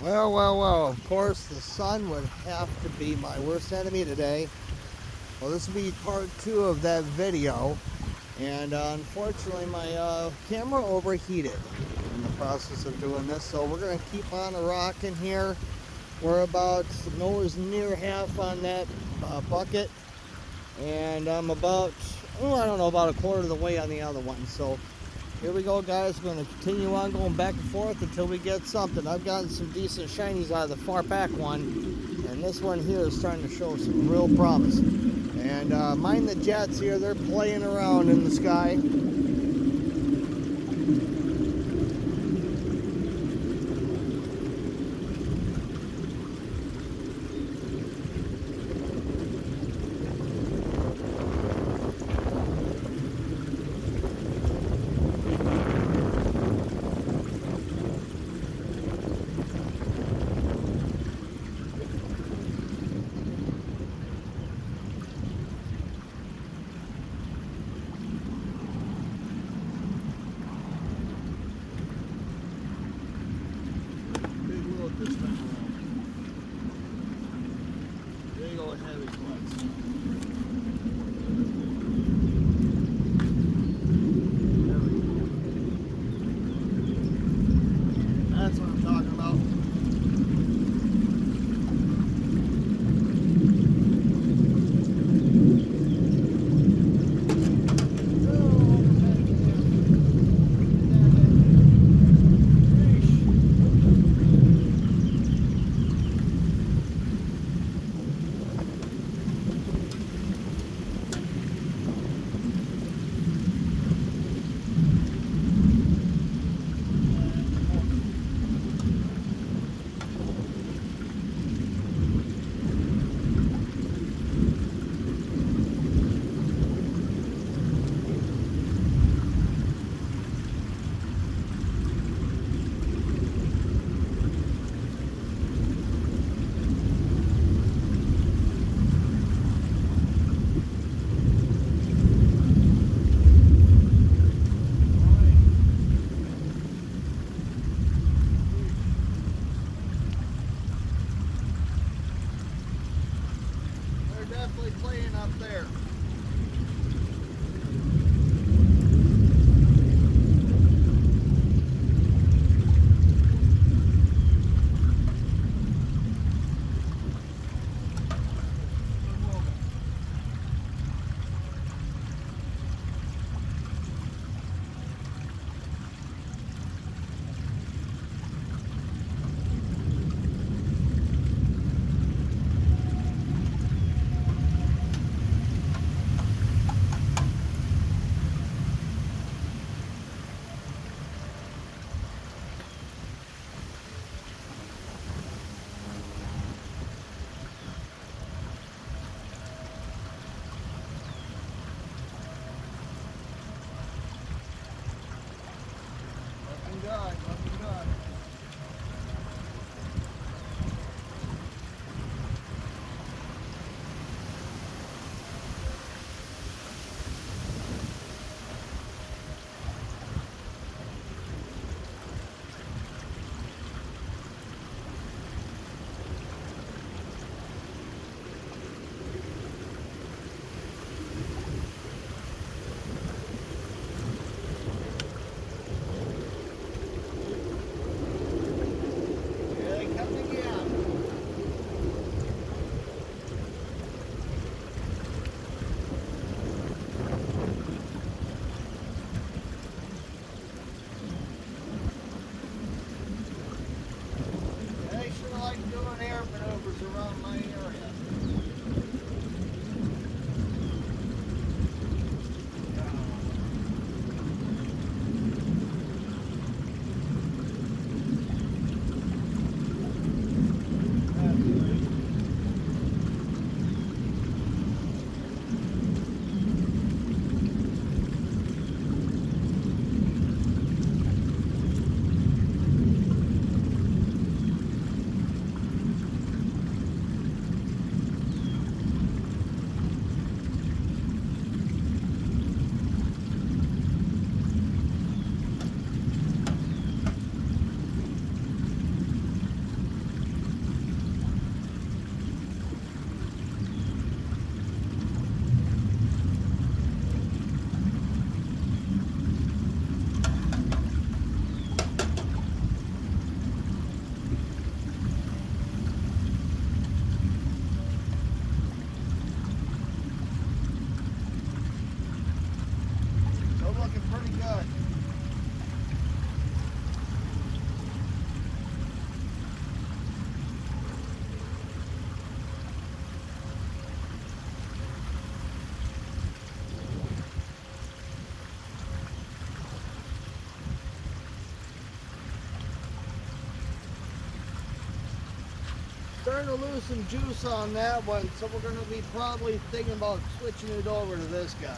Well, of course the sun would have to be my worst enemy today. Well, this will be part 2 of that video. And unfortunately my camera overheated in the process of doing this. So we're going to keep on rocking here. We're about nowhere near half on that bucket. And I'm about, I don't know, about a quarter of the way on the other one. So here we go, guys. We're going to continue on going back and forth until we get something. I've gotten some decent shinies out of the far back one, and this one here is starting to show some real promise. And mind the jets here, they're playing around in the sky. This time around. Big old heavy clutch. There we go. That's what I'm talking about. Definitely playing up there. God. Air maneuvers around my area. starting to lose some juice on that one, so we're going to be probably thinking about switching it over to this guy.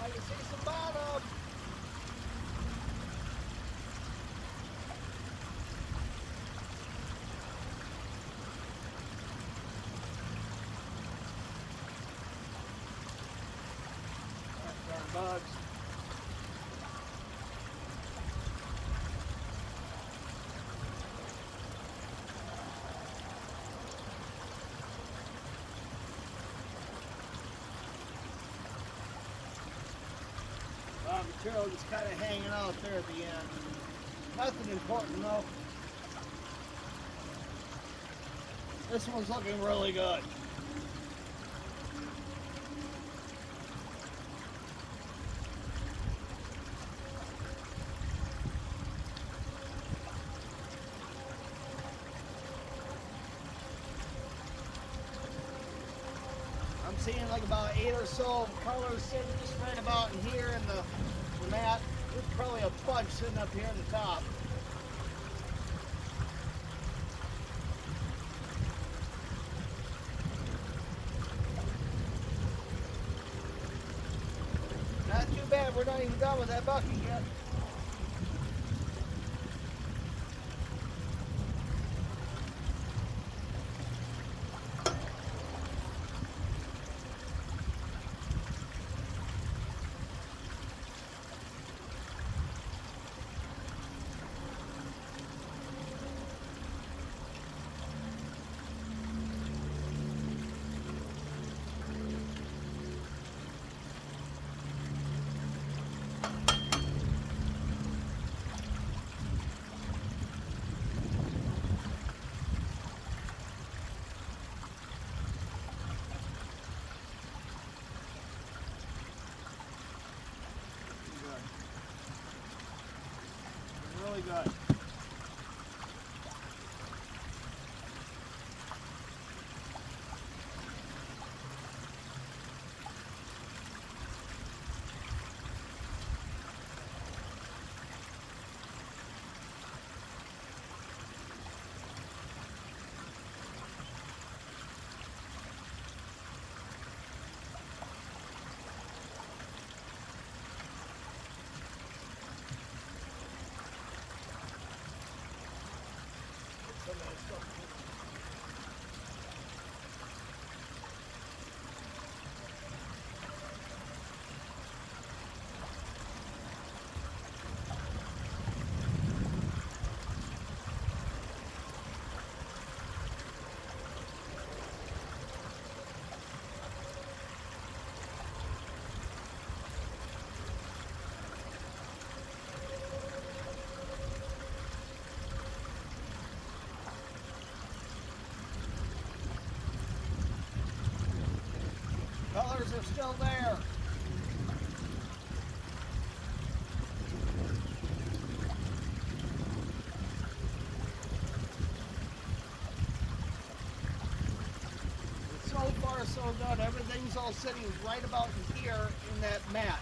I can see some bottom. Darn bugs. Material just kind of hanging out there at the end. Nothing important though. This one's looking really good. I'm seeing like about 8 or so colors sitting just right about in here in the mat. There's probably a bunch sitting up here at the top. Not too bad, we're not even done with that bucket yet. Really good. Colors are still there. So far so good. Everything's all sitting right about here in that mat.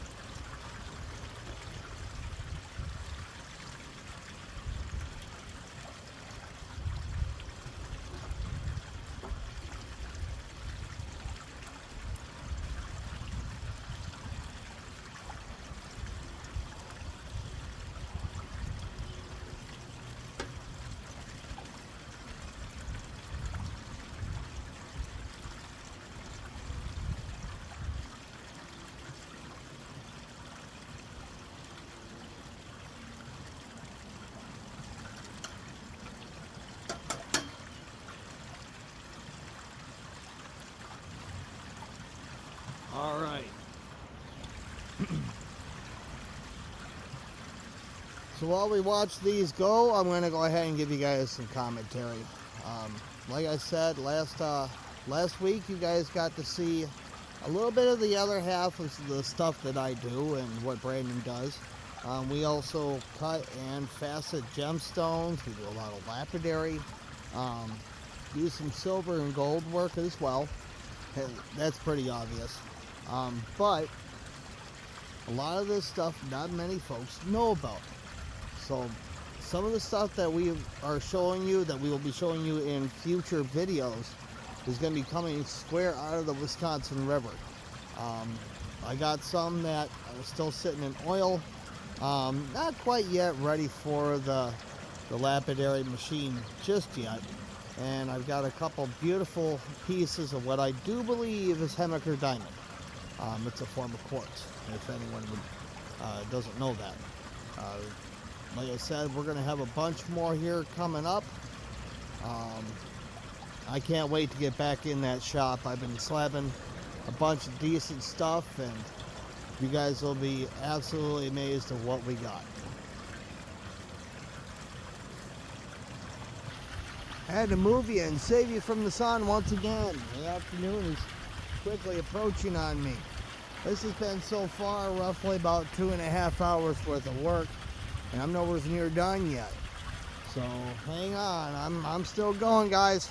All right. So while we watch these go, I'm going to go ahead and give you guys some commentary. Like I said, last week you guys got to see a little bit of the other half of the stuff that I do and what Brandon does. We also cut and facet gemstones. We do a lot of lapidary. Do some silver and gold work as well. That's pretty obvious. But a lot of this stuff not many folks know about. So some of the stuff that we are showing you, that we will be showing you in future videos, is going to be coming square out of the Wisconsin River. I got some that are still sitting in oil, not quite yet ready for the lapidary machine just yet. And I've got a couple beautiful pieces of what I do believe is Hemaker diamond. It's a form of quartz, if anyone doesn't know that. Like I said, we're going to have a bunch more here coming up. I can't wait to get back in that shop. I've been slabbing a bunch of decent stuff, and you guys will be absolutely amazed at what we got. I had to move you and save you from the sun once again. The afternoon is quickly approaching on me. This has been so far roughly about 2.5 hours worth of work, and I'm nowhere near done yet. So hang on, I'm still going, guys.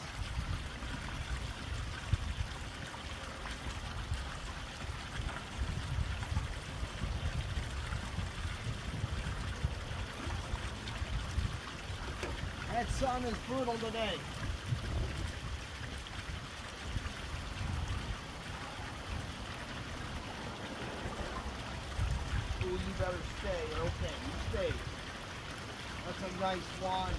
That sun is brutal today. Ooh, you better stay. Okay, you stay. That's a nice one.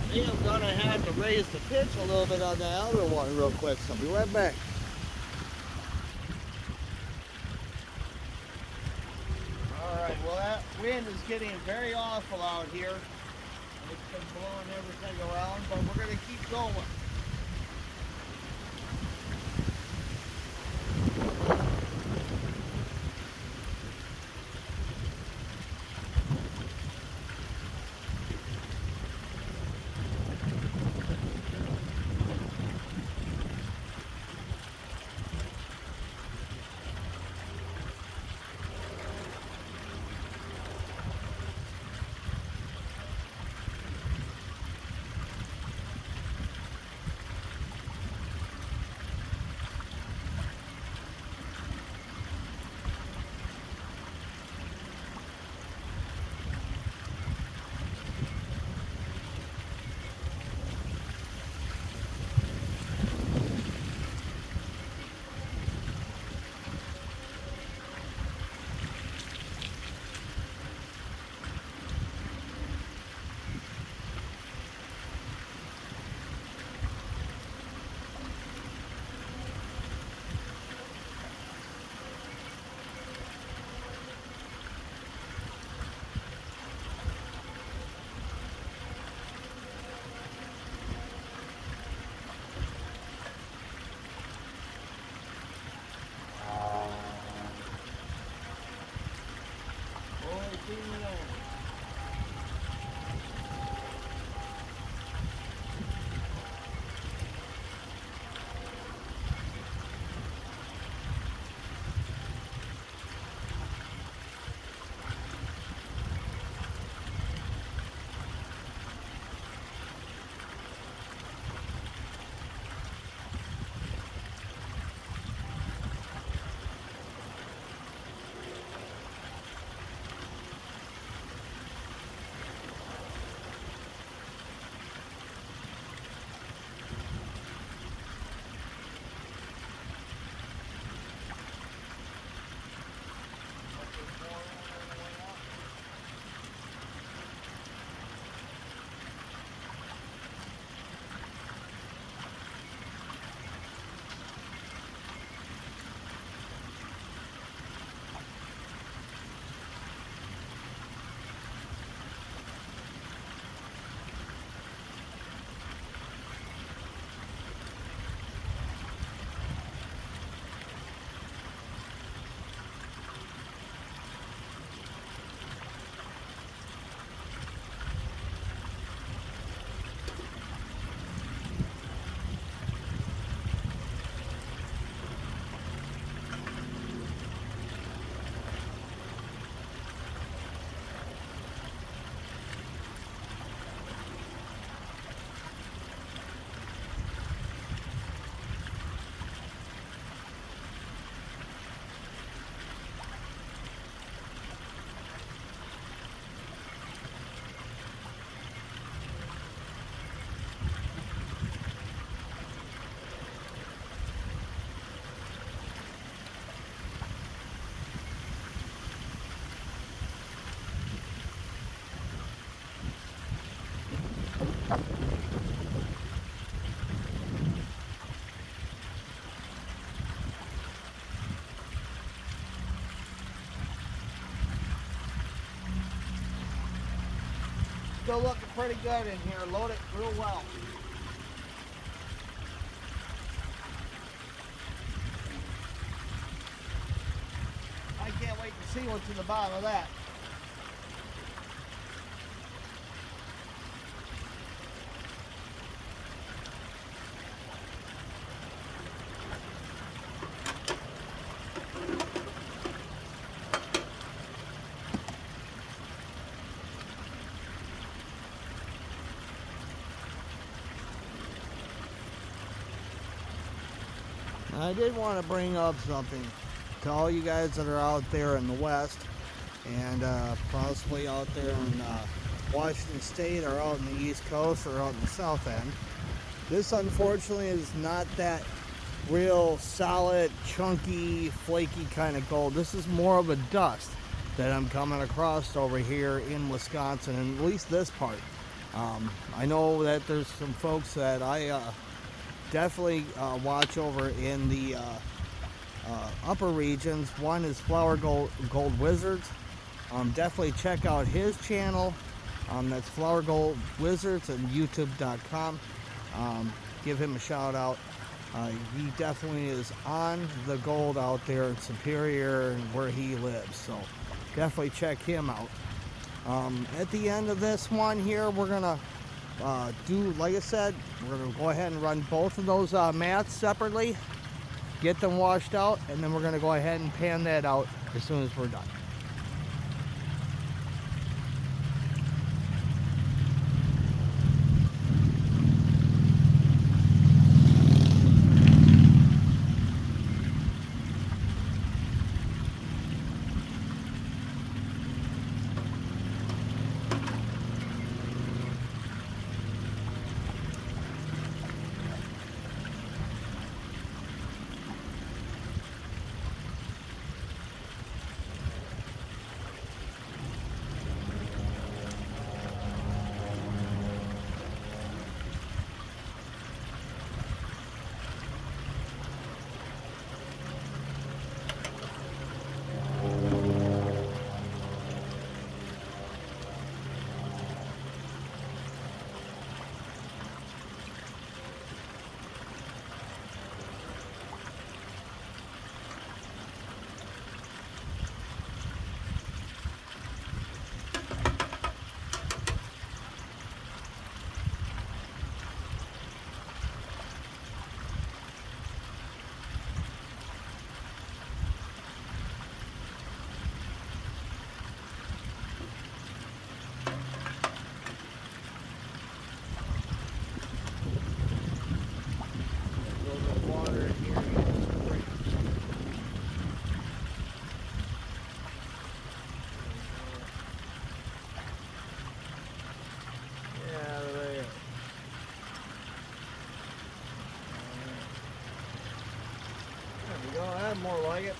I think I'm gonna have to raise the pitch a little bit on the other one real quick, so I'll be right back. Alright, well that wind is getting very awful out here. It's been blowing everything around, but we're gonna keep going. still looking pretty good in here. Load it real well. I can't wait to see what's in the bottom of that. I did want to bring up something to all you guys that are out there in the West and possibly out there in Washington State or out in the East Coast or out in the South End. This unfortunately is not that real solid, chunky, flaky kind of gold. This is more of a dust that I'm coming across over here in Wisconsin, and at least this part. I know that there's some folks that I definitely watch over in the upper regions. One is Flower Gold Wizards. Definitely check out his channel. That's Flower Gold Wizards and YouTube.com. Give him a shout out. He definitely is on the gold out there in Superior and where he lives. So definitely check him out. At the end of this one here, we're gonna do, like I said, we're gonna go ahead and run both of those mats separately, get them washed out, and then we're gonna go ahead and pan that out as soon as we're done. More like it.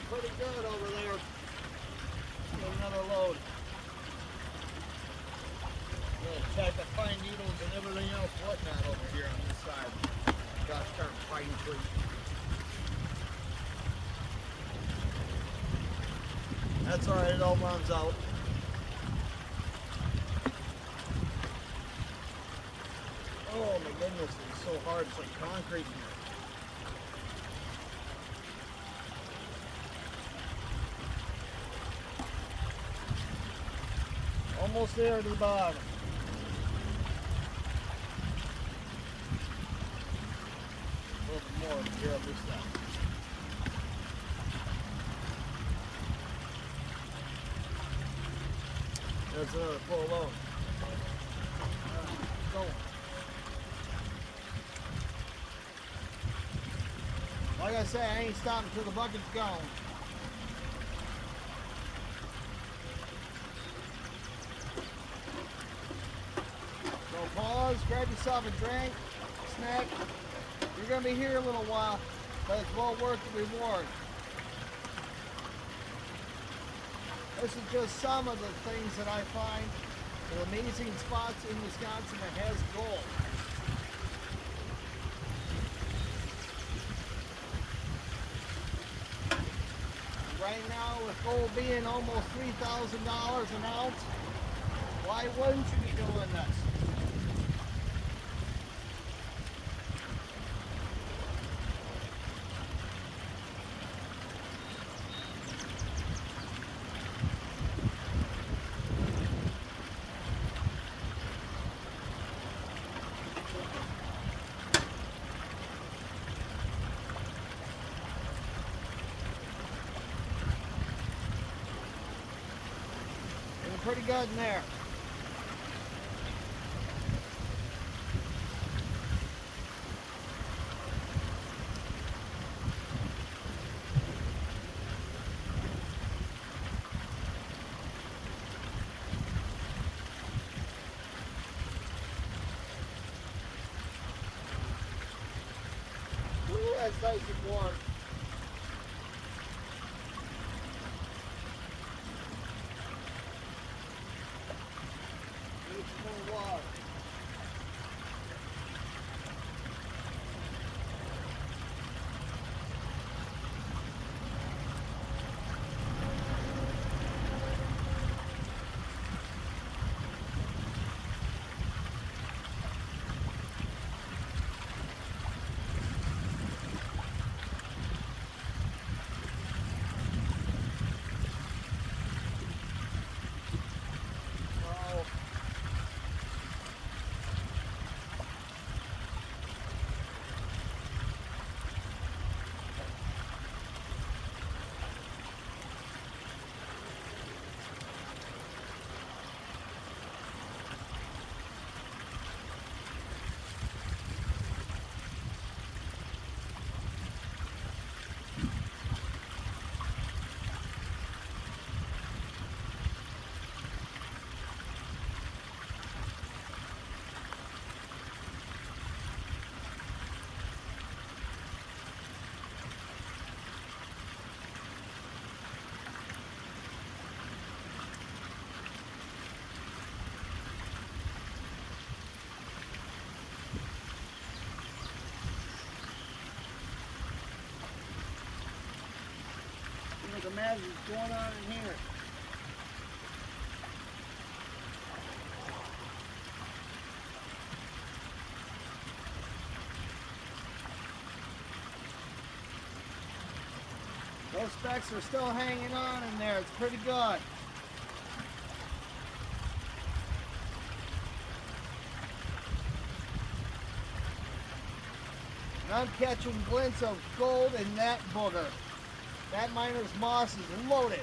Pretty good over there. Get another load. Gonna check the fine needles and everything else whatnot over here on this side. Gotta start fine tuning. That's alright, it all runs out. Oh my goodness, it's so hard, it's like concrete in here. Almost there to the bottom. A little bit more here on this side. There's another full load. Go. Like I say, I ain't stopping until the bucket's gone. So pause, grab yourself a drink, snack. You're going to be here a little while, but it's well worth the reward. This is just some of the things that I find in amazing spots in Wisconsin that has gold. Right now, with gold being almost $3,000 an ounce, why wouldn't you be doing this? Pretty good in there. Ooh, that's nice and warm. More water. Look, imagine what's going on in here. Those specks are still hanging on in there. It's pretty good. And I'm catching glints of gold in that booger. That miner's moss is loaded.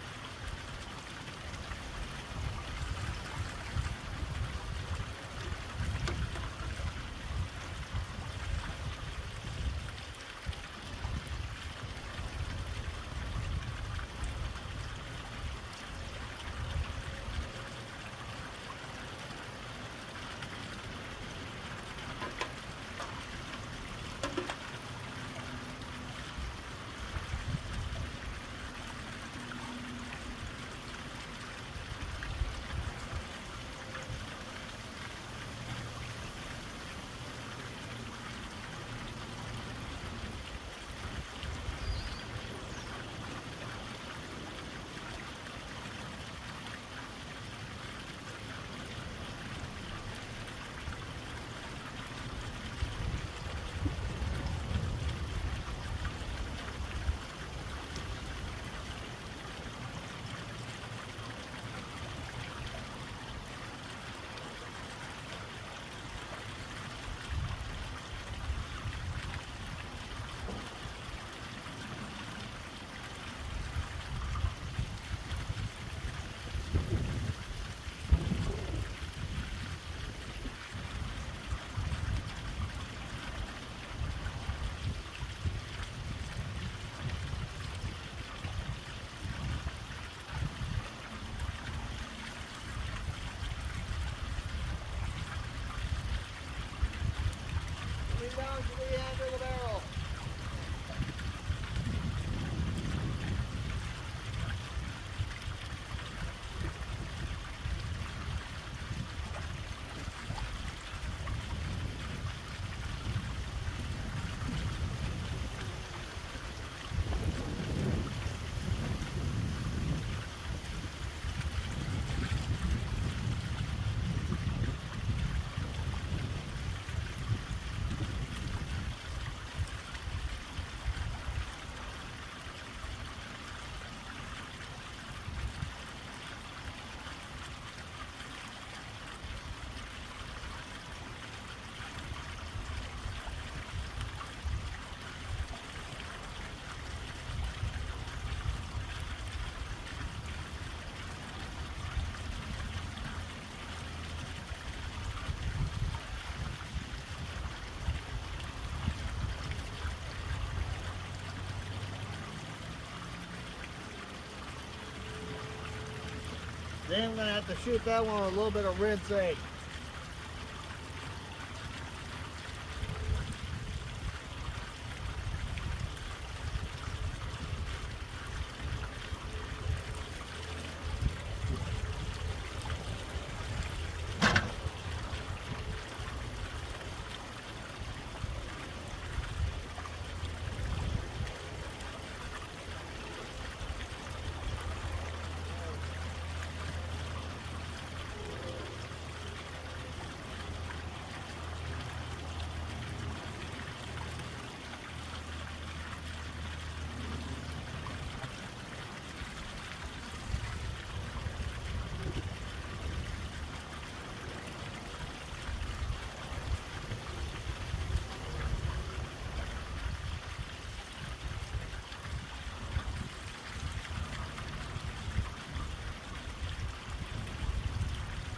Then I'm going to have to shoot that one with a little bit of rinse aid.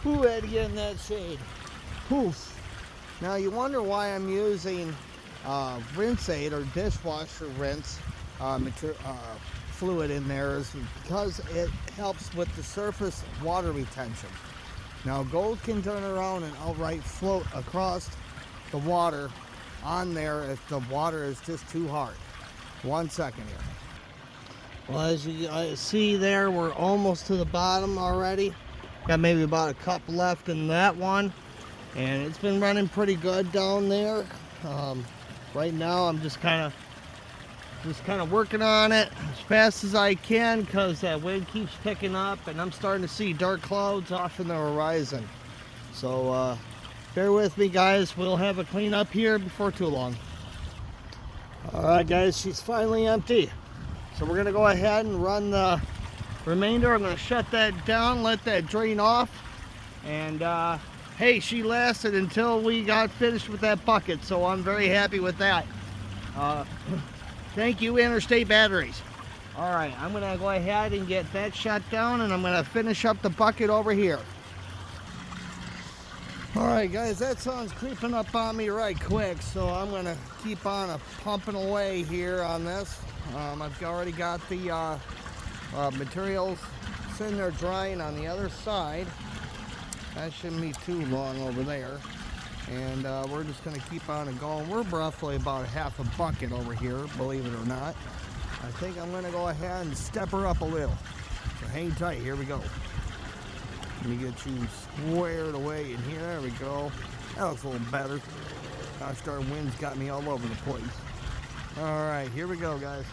Who had to get in that shade? Poof. Now you wonder why I'm using rinse aid or dishwasher rinse fluid in there, is because it helps with the surface water retention. Now gold can turn around and outright float across the water on there if the water is just too hard. 1 second here. Well, as you see there, we're almost to the bottom already. Got maybe about a cup left in that one, and it's been running pretty good down there. Right now I'm just kind of working on it as fast as I can, because that wind keeps picking up and I'm starting to see dark clouds off in the horizon. So bear with me, guys. We'll have a clean up here before too long. Alright guys, she's finally empty. So we're gonna go ahead and run the remainder. I'm going to shut that down, let that drain off, and hey, she lasted until we got finished with that bucket, so I'm very happy with that. Thank you, Interstate Batteries. Alright, I'm going to go ahead and get that shut down, and I'm going to finish up the bucket over here. Alright guys, that sun's creeping up on me right quick, so I'm going to keep on pumping away here on this. I've already got the materials sitting there drying on the other side. That shouldn't be too long over there, and we're just going to keep on and going. We're roughly about half a bucket over here, believe it or not. I think I'm going to go ahead and step her up a little, so hang tight. Here we go. Let me get you squared away in here. There we go. That looks a little better. Gosh darn, wind's got me all over the place. All right, here we go, guys.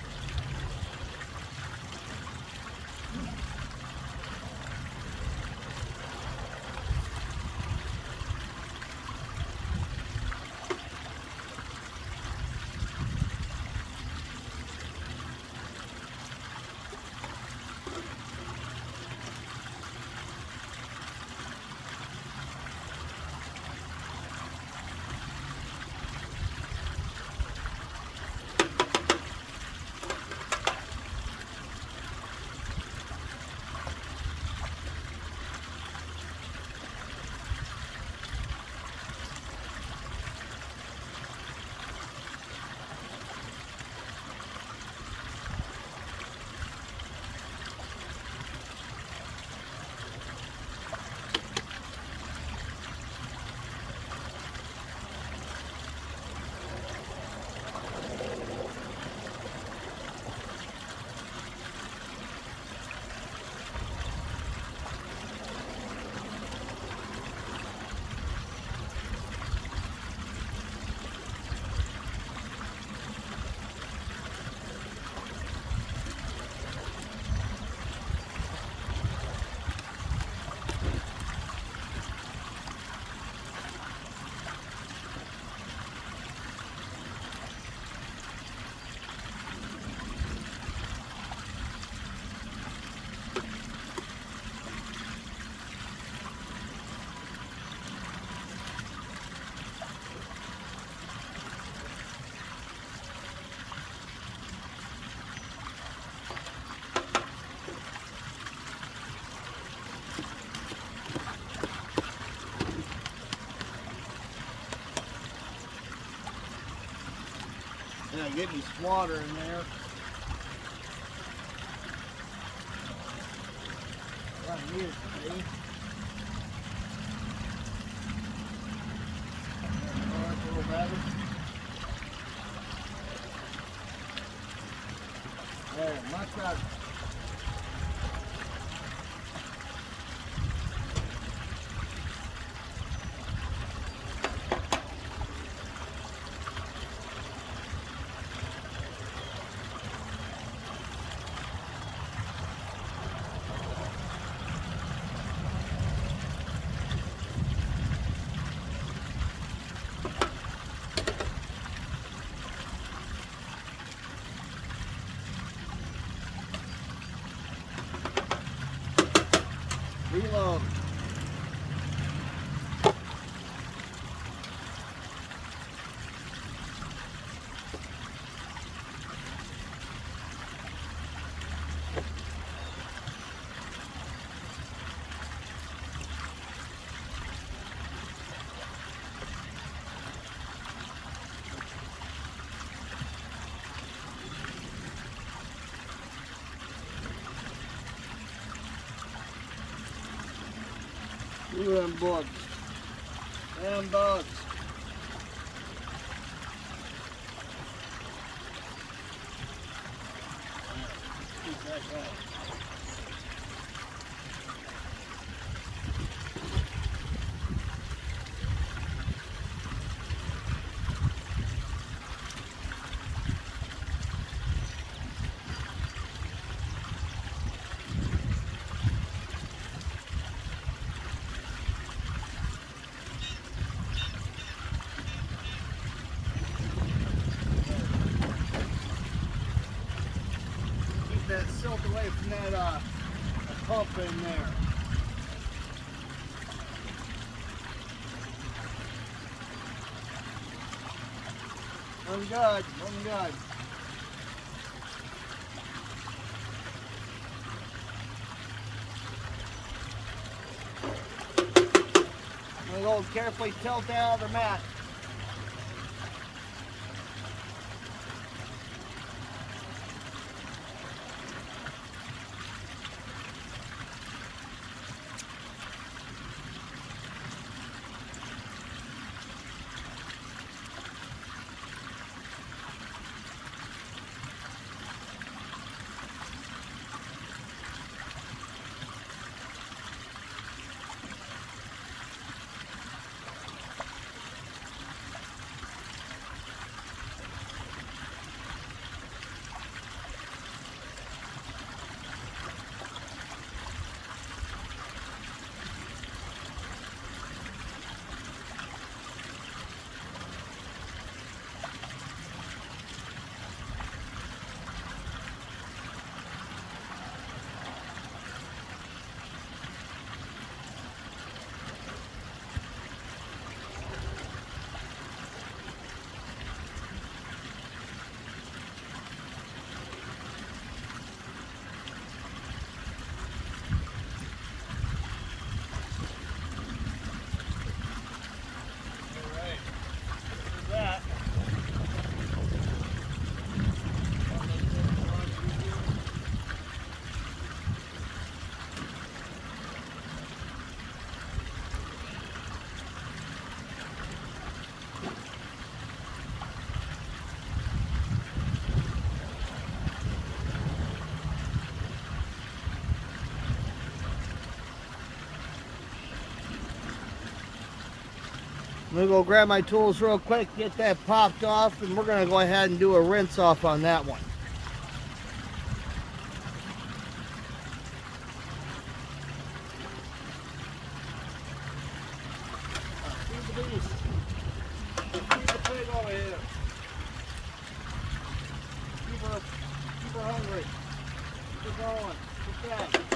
Yeah, get me some water in there. I need it to be. Oh, that's a little better. There, much better. Reload. Look at them bugs. Them bugs. Keep that going. That silt away from that pump in there. Looking good, looking good. I'm going to go carefully tilt down the mat. I'm going to go grab my tools real quick, get that popped off, and we're going to go ahead and do a rinse off on that one. Feed the beast. Feed the pig over here. Keep her hungry. Keep going. Keep fed.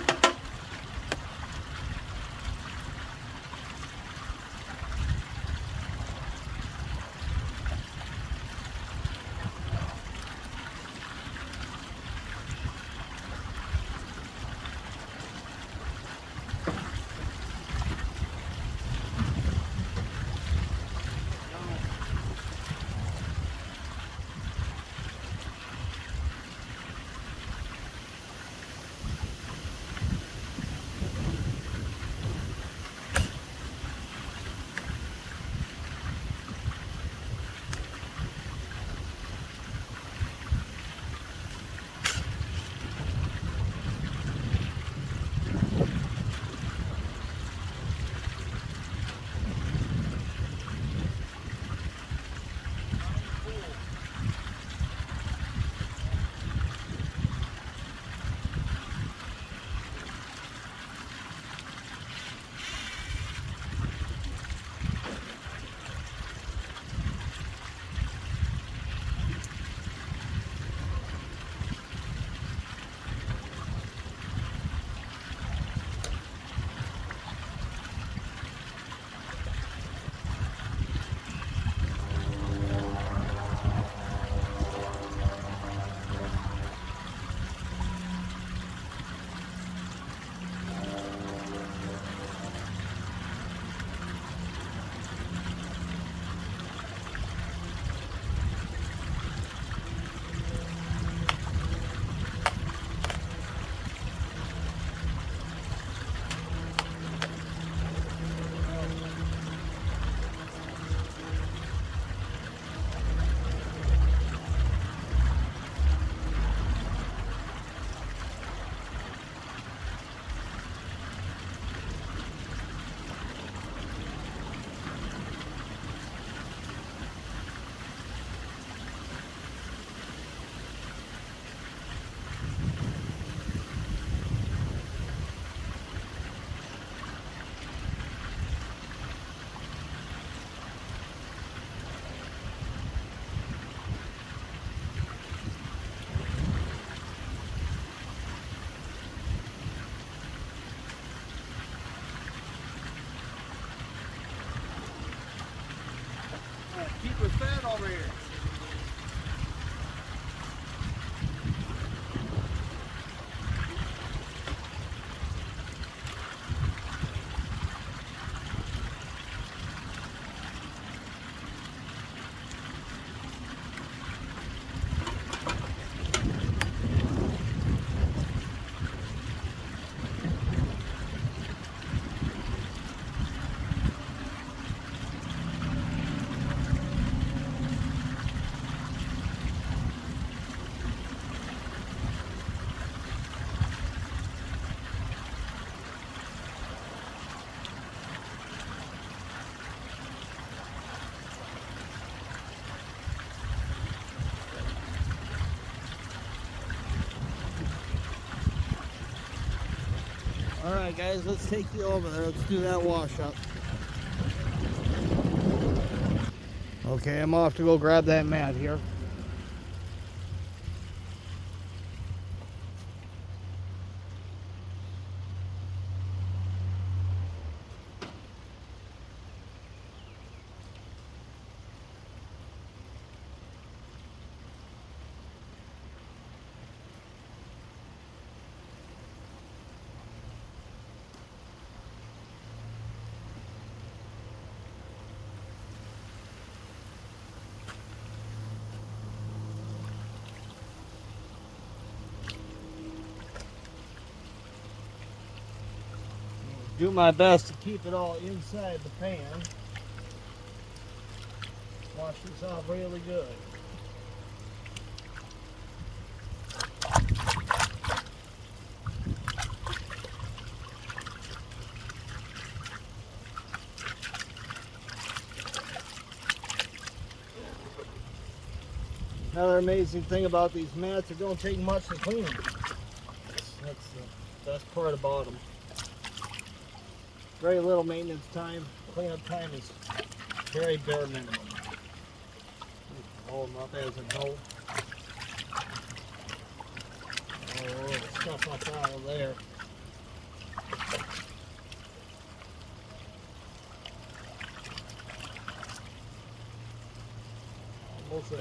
Alright guys, let's take you over there. Let's do that wash up. Okay, I'm off to go grab that mat here. Do my best to keep it all inside the pan. Wash this off really good. Another amazing thing about these mats, it don't take much to clean them. That's the best part about them. Very little maintenance time. Cleanup time is very bare minimum. Hold them up as a go. Oh, the stuff up out of there. Almost there.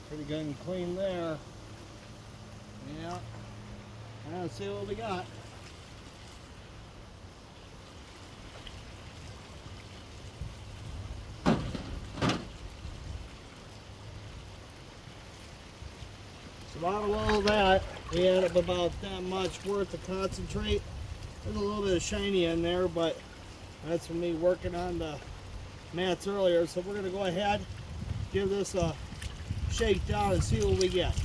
Pretty good and clean there. Yeah. Now let's see what we got. So out of all that, we add up about that much worth of concentrate. There's a little bit of shiny in there, but that's from me working on the mats earlier. So we're going to go ahead, give this a shake down and see what we get.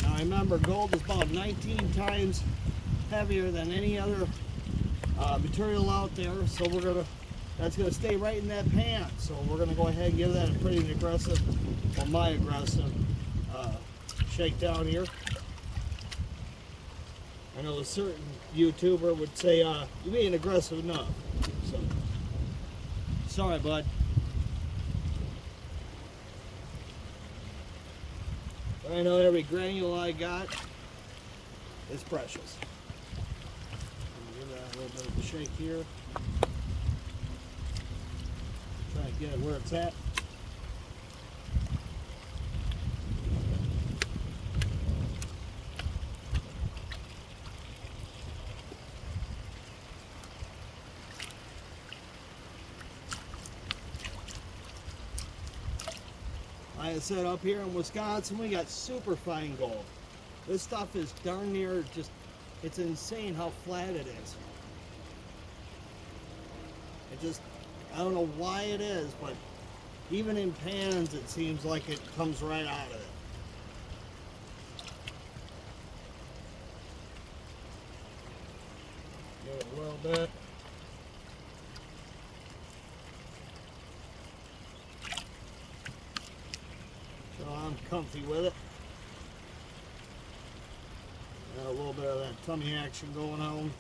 Now remember, gold is about 19 times heavier than any other material out there, so that's gonna stay right in that pan. So we're gonna go ahead and give that a pretty aggressive, well, my aggressive shake down here. I know a certain YouTuber would say, you ain't aggressive enough. So, sorry, bud. But I know every granule I got is precious. Give that a little bit of a shake here. Try to get it where it's at. Like I said, up here in Wisconsin, we got super fine gold. This stuff is darn near just, it's insane how flat it is. It just, I don't know why it is, but even in pans, it seems like it comes right out of it. Give it a little bit. I'm comfy with it. Got a little bit of that tummy action going on.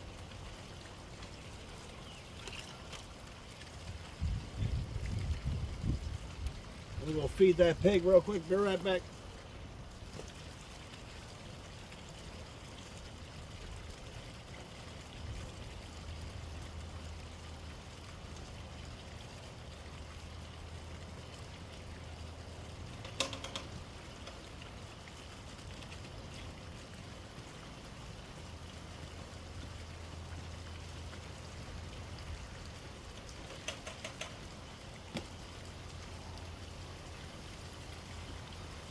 I'm gonna go feed that pig real quick. Be right back.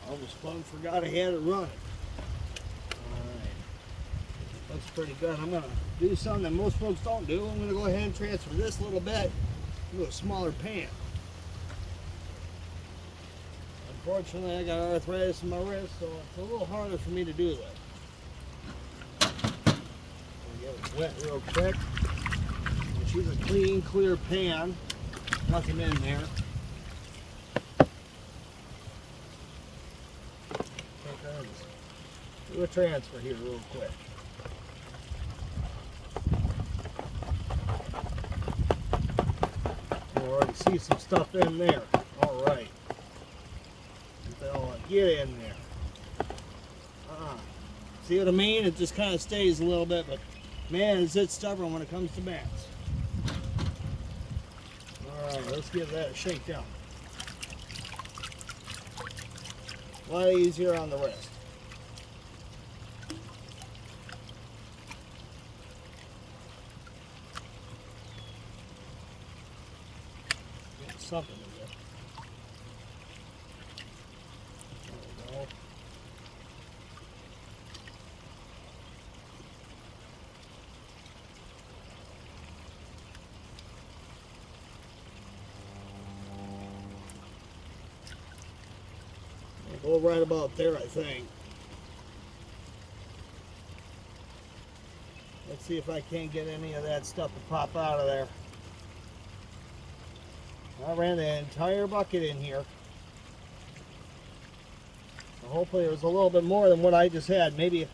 Almost forgot I had it running. Alright. Looks pretty good. I'm going to do something that most folks don't do. I'm going to go ahead and transfer this little bit to a smaller pan. Unfortunately, I got arthritis in my wrist, so it's a little harder for me to do that. Get it wet real quick. She's a clean, clear pan. Nothing in there. Do a transfer here real quick. You already see some stuff in there. All right. Get in there. See what I mean? It just kind of stays a little bit, but man, is it stubborn when it comes to mats. All right, let's give that a shake down. A lot easier on the wrist. Get something in there. There we go. We'll go right about there, I think. Let's see if I can't get any of that stuff to pop out of there. I ran the entire bucket in here. So hopefully it was a little bit more than what I just had. Maybe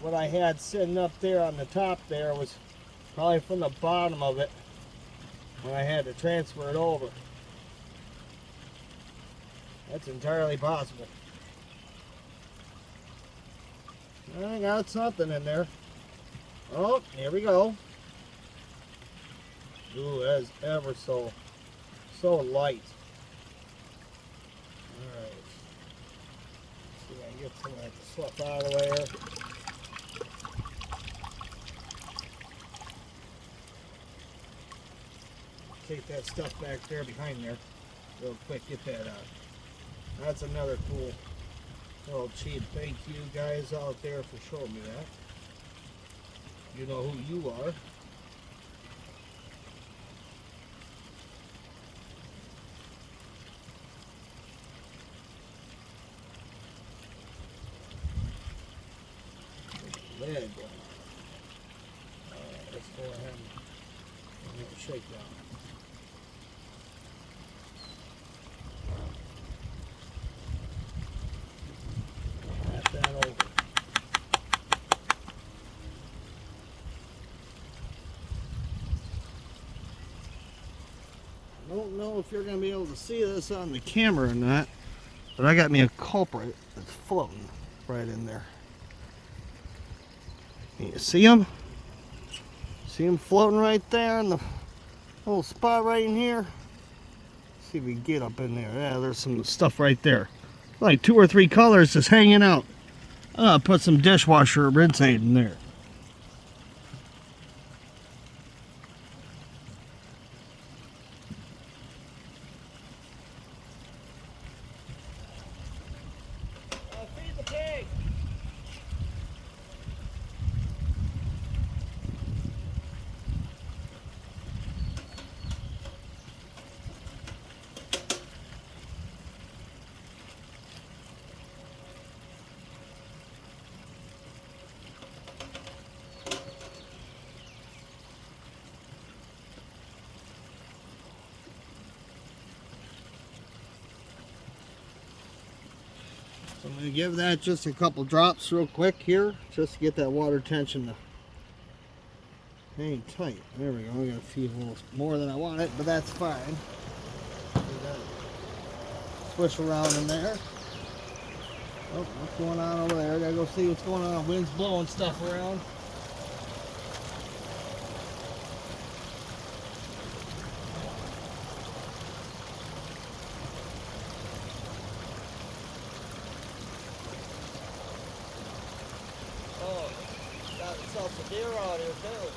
what I had sitting up there on the top there was probably from the bottom of it when I had to transfer it over. That's entirely possible. I got something in there. Oh, here we go. Ooh, that is ever so light. Alright. See if I can get some of that stuff out of there. Take that stuff back there behind there real quick. Get that out. That's another cool little cheap thank you guys out there for showing me that. You know who you are. Lid going on. Alright, let's go ahead and shake down. I don't know if you're going to be able to see this on the camera or not, but I got me a culprit that's floating right in there. You see him? See him floating right there in the little spot right in here? See if we can get up in there. Yeah, there's some stuff right there. Like 2 or 3 colors just hanging out. I'll put some dishwasher rinse aid in there. Feed the pig. I'm going to give that just a couple drops real quick here, just to get that water tension to hang tight. There we go. I got a few little more than I wanted, but that's fine. Swish around in there. Oh, what's going on over there? I gotta go see what's going on. Wind's blowing stuff around. Oh, got yourself a deer out here too.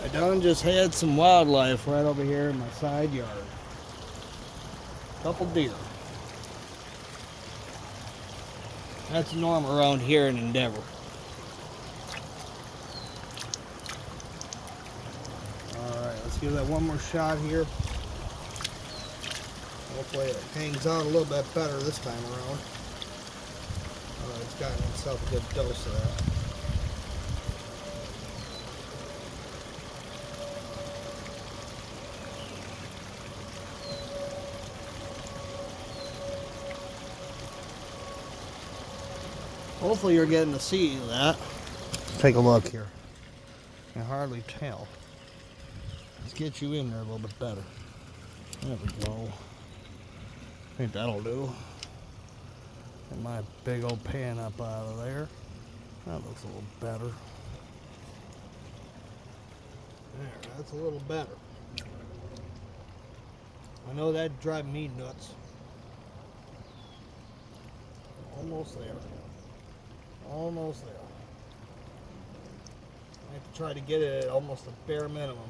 I done just had some wildlife right over here in my side yard. Couple deer. That's normal around here in Endeavor. Alright, let's give that one more shot here. Hopefully it hangs out a little bit better this time around. It's gotten itself a good dose of that. Hopefully you're getting to see that. Let's take a look here. I can hardly tell. Let's get you in there a little bit better. There we go. I think that'll do. Get my big old pan up out of there. That looks a little better. There, that's a little better. I know that'd drive me nuts. Almost there. Almost there. I have to try to get it at almost the bare minimum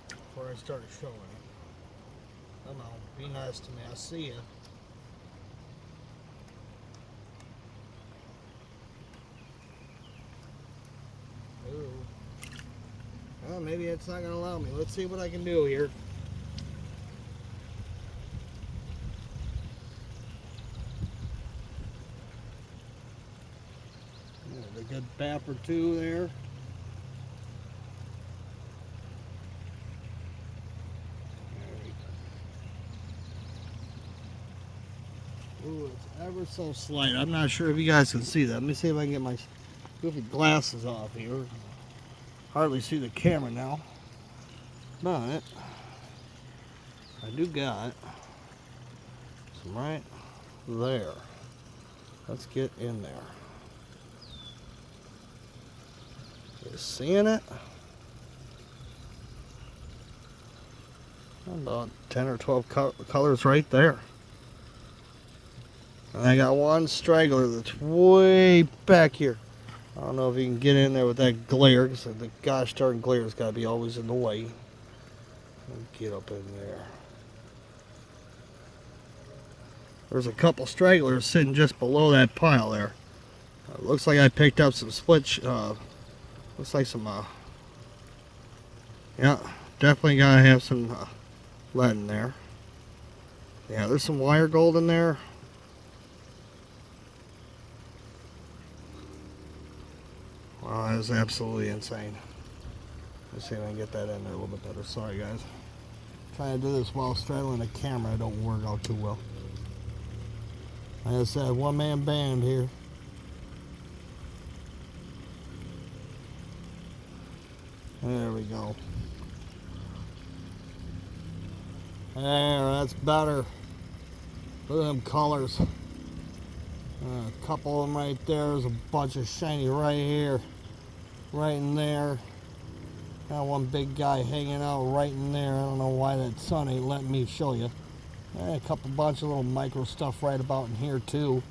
before I start showing it. Come on, be nice to me. I see you. Ooh. Well, maybe it's not going to allow me. Let's see what I can do here. There's a good bap or two there. Ooh, it's ever so slight. I'm not sure if you guys can see that. Let me see if I can get my goofy glasses off here. Hardly see the camera now, but I do got some right there. Let's get in there. You seeing it? About 10 or 12 colors right there. And I got one straggler that's way back here. I don't know if you can get in there with that glare, because the gosh darn glare's got to be always in the way. Get up in there. There's a couple stragglers sitting just below that pile there. Looks like I picked up some split. Looks like some. Yeah, definitely gotta have some lead in there. Yeah, there's some wire gold in there. Wow, that is absolutely insane. Let's see if I can get that in there a little bit better. Sorry, guys. Trying to do this while straddling a camera, it don't work out too well. Like I said, one-man band here. There we go. There, that's better. Look at them colors. A couple of them right there. There's a bunch of shiny right here. Right in there. Got one big guy hanging out right in there. I don't know why that sun ain't letting me show you. A bunch of little micro stuff right about in here too.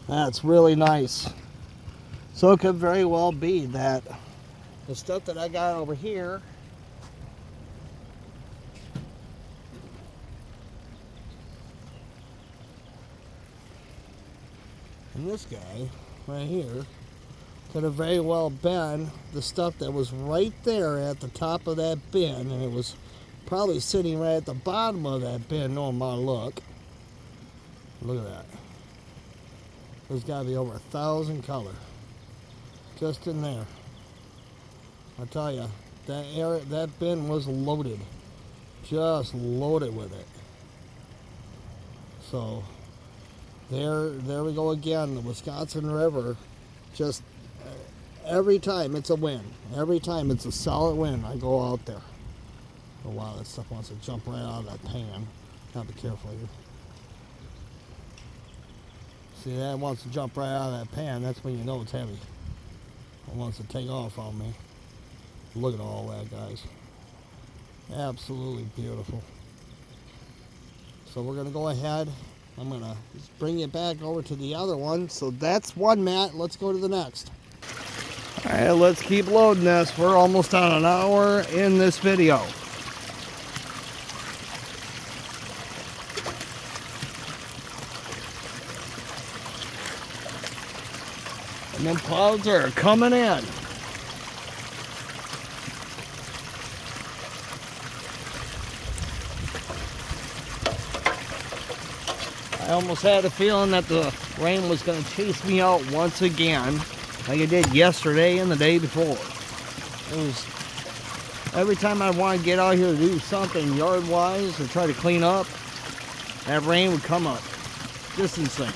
That's really nice. So it could very well be that the stuff that I got over here and this guy right here could have very well been the stuff that was right there at the top of that bin, and it was probably sitting right at the bottom of that bin, knowing my luck. Look at that. There's got to be over 1,000 color just in there. I tell you, that bin was loaded, just loaded with it. So there we go again. The Wisconsin River, just every time it's a win. Every time it's a solid win. I go out there. Oh wow, that stuff wants to jump right out of that pan. Gotta be careful here. See, that wants to jump right out of that pan. That's when you know it's heavy. It wants to take off on me. Look at all that, guys. Absolutely beautiful. So we're gonna go ahead. I'm gonna just bring it back over to the other one. So that's one mat. Let's go to the next. All right, let's keep loading this. We're almost on an hour in this video. And them clouds are coming in. I almost had a feeling that the rain was going to chase me out once again, like it did yesterday and the day before. It was every time I want to get out here to do something yard-wise or try to clean up, that rain would come up. Just insane.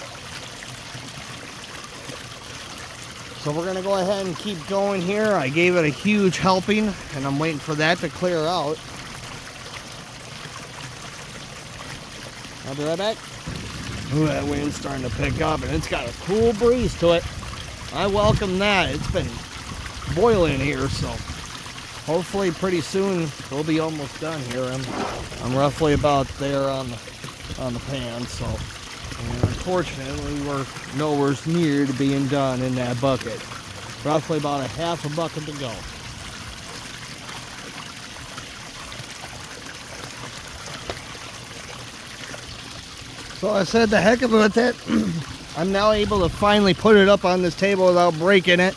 So we're going to go ahead and keep going here. I gave it a huge helping, and I'm waiting for that to clear out. I'll be right back. Ooh, that wind's starting to pick up, and it's got a cool breeze to it. I welcome that. It's been boiling here, so hopefully pretty soon we'll be almost done here. I'm roughly about there on the pan, so and unfortunately we're nowhere near to being done in that bucket. Roughly about a half a bucket to go. So I said the heck of it with it. I'm now able to finally put it up on this table without breaking it.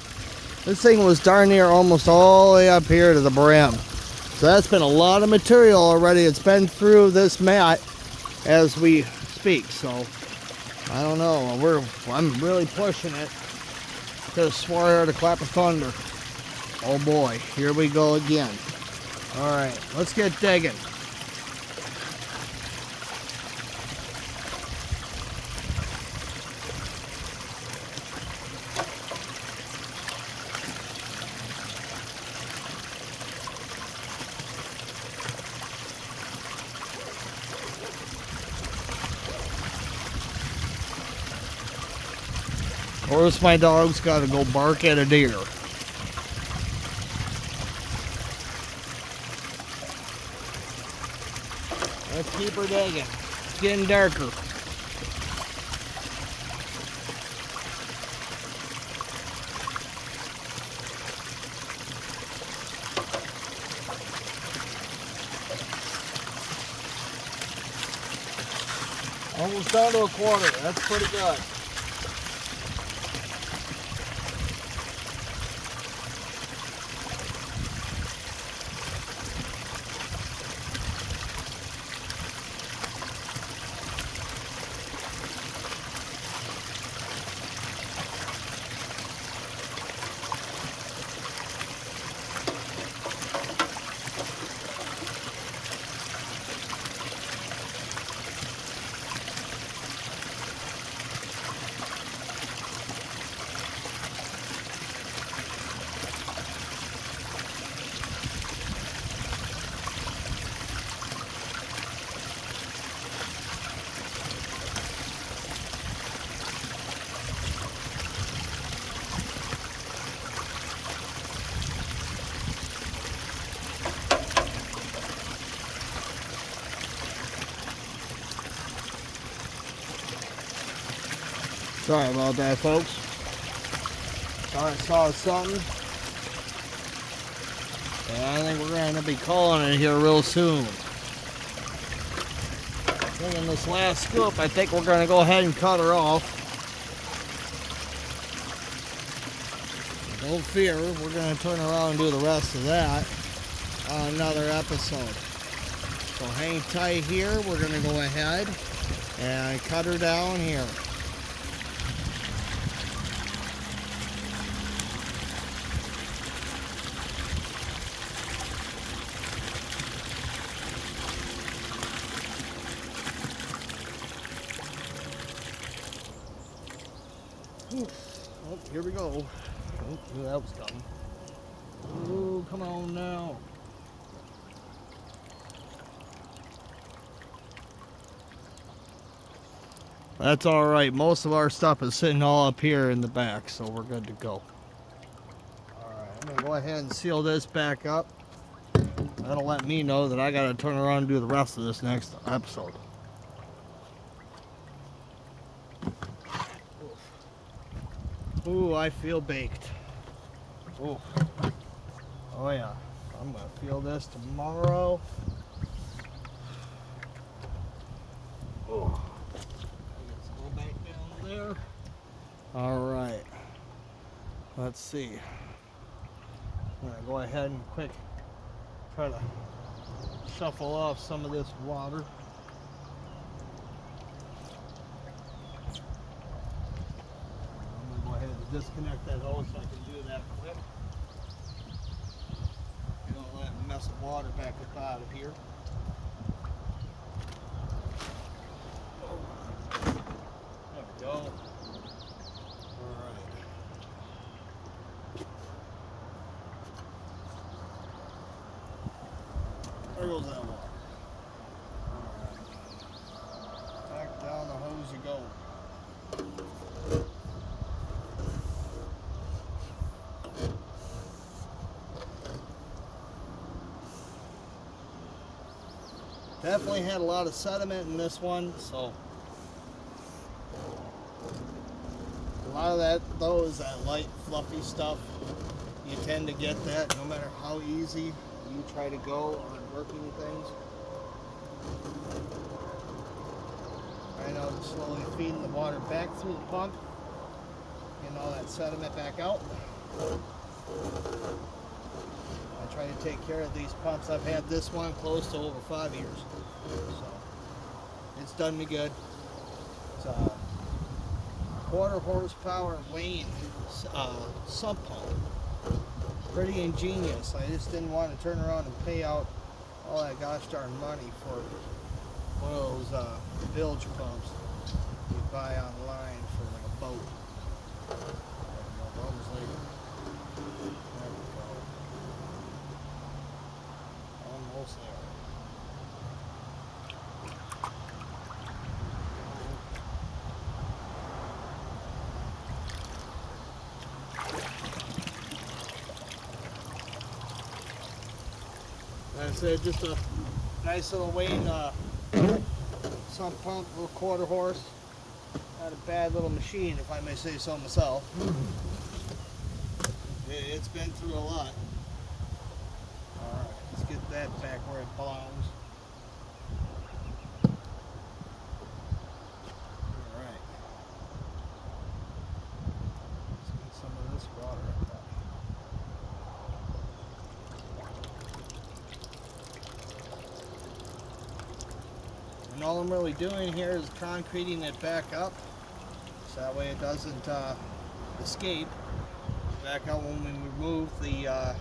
This thing was darn near almost all the way up here to the brim. So that's been a lot of material already. It's been through this mat as we speak. So I don't know. I'm really pushing it. Could have swore I heard a clap of thunder. Oh boy, here we go again. All right, let's get digging. Of course, my dog's got to go bark at a deer. Let's keep her digging. It's getting darker. Almost down to a quarter. That's pretty good. Sorry about that, folks. Thought I saw something. And I think we're going to be calling it here real soon. Taking this last scoop, I think we're going to go ahead and cut her off. Don't fear, we're going to turn around and do the rest of that on another episode. So hang tight here. We're going to go ahead and cut her down here. Oh, here we go. Oh, knew that was coming. Oh, come on now. That's all right. Most of our stuff is sitting all up here in the back, so we're good to go. All right, I'm gonna go ahead and seal this back up. That'll let me know that I gotta turn around and do the rest of this next episode. Ooh, I feel baked. Ooh. Oh yeah. I'm gonna feel this tomorrow. Ooh. Let's go back down there. Alright. Let's see. I'm gonna go ahead and quick try to shuffle off some of this water. I'm gonna go ahead and disconnect that hose so I can do that quick. You don't let that mess of water back up out of here. There we go. Alright. There goes that water. Alright. Back down the hose you go. Definitely had a lot of sediment in this one, so a lot of that light fluffy stuff, you tend to get that no matter how easy you try to go on working things. Right now I'm slowly feeding the water back through the pump, getting all that sediment back out. I try to take care of these pumps. I've had this one close to over 5 years, so it's done me good. It's a 1/4 horsepower Wayne sump pump. Pretty ingenious. I just didn't want to turn around and pay out all that gosh darn money for one of those bilge pumps you buy online for like a boat. There we go. Almost there. Like I said, just a nice little Wayne sump pump, little 1/4 horse. Not a bad little machine, if I may say so myself. It's been through a lot. Alright, let's get that back where it belongs. Alright. Let's get some of this water up there. And all I'm really doing here is concreting it back up, so that way it doesn't escape back out when we remove the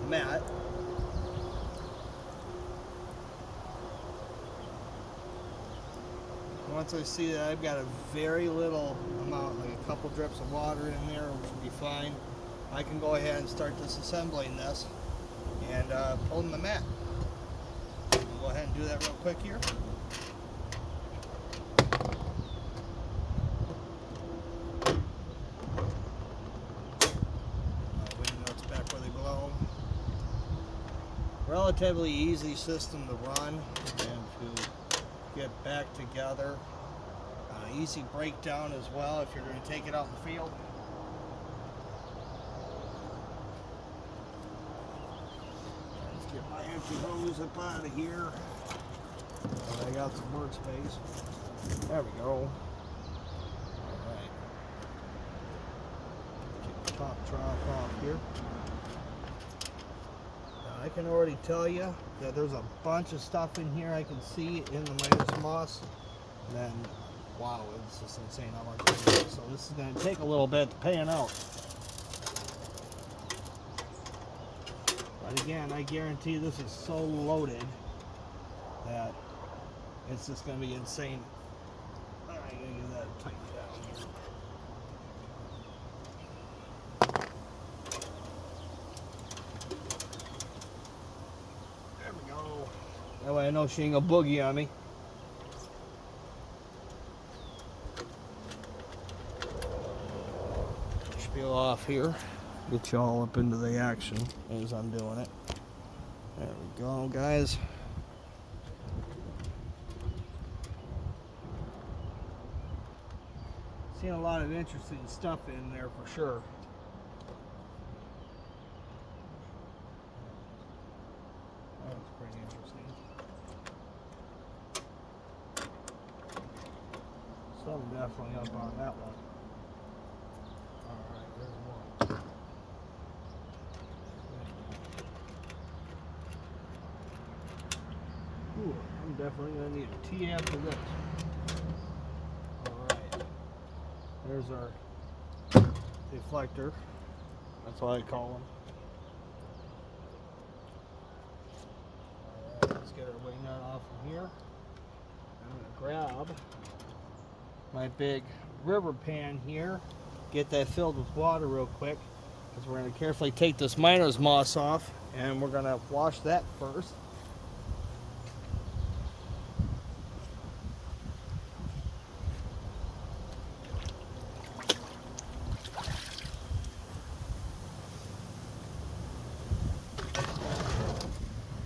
mat. Once I see that I've got a very little amount, like a couple drips of water in there, which will be fine, I can go ahead and start disassembling this and pulling the mat. I'll go ahead and do that real quick here. Relatively easy system to run and to get back together. Easy breakdown as well if you're going to take it out in the field. Let's get my empty hose up out of here. And I got some workspace. There we go. Alright. Get the top trough off here. I can already tell you that there's a bunch of stuff in here I can see in the Midas moss. And then, wow, it's just insane how much it is. So this is going to take a little bit to pan out. But again, I guarantee this is so loaded that it's just going to be insane. Alright, I'm going to get that tightened down here. That way I know she ain't gonna boogie on me. Spiel off here. Get you all up into the action as I'm doing it. There we go, guys. Seen a lot of interesting stuff in there for sure. That's pretty interesting. Something definitely up on that one. Alright, there's definitely gonna need a T after this. Alright. There's our deflector. That's what I call them. Alright, let's get our wing nut off from here. I'm gonna grab my big river pan here, get that filled with water real quick, because we're going to carefully take this miner's moss off, and we're going to wash that first.